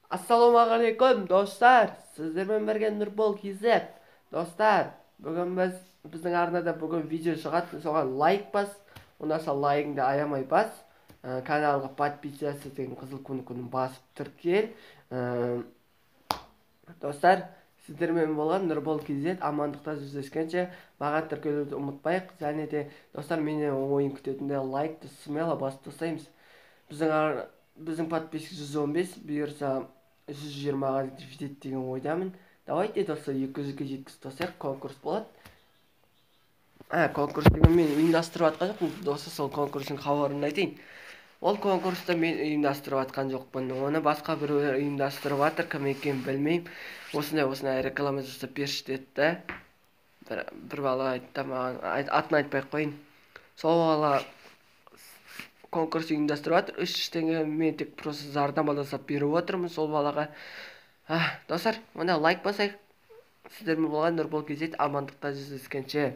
Ассалаумағалейкум достар, сіздермен бірге Нұрбол KZ. Достар, бүгін біздің арнада бүгін видео шығады, соған лайк бас, онда лайкыңды аямай бас, каналға подписаться деген қызыл күнін басып тіркел. Достар, сіздермен болған Нұрбол KZ, амандықта жүздескенше маған тіркелуді ұмытпайық. Және де достар, менен ойын күтетінде лайкты смело басып тастаймыз. Біздің подписчик 115, бұйырса 120-ға жетеді деген ойдамын. Давайте достар 200-ге жеткізіп тастайық, конкурс болады. Конкурс деген мен ұйымдастырып атқан жоқпын, достар, сол конкурстың хабарын айтайын. Ол конкурсты мен ұйымдастырып атқан жоқпын, оны басқа біреулер ұйымдастырып атыр, кім екенін білмеймін. Осындай реклама жасап берші деді. Бір бала айтты маған, атын айтпай-ақ қойын. Сол бала конкурс ұйымдастырып жатыр. 3 теңге мен тек просто зардама жасап беріп отырмын сол балаға. Достар, онда лайк басайық. Сіздермен болған Нұрбол KZ, амандықта жүздескенше.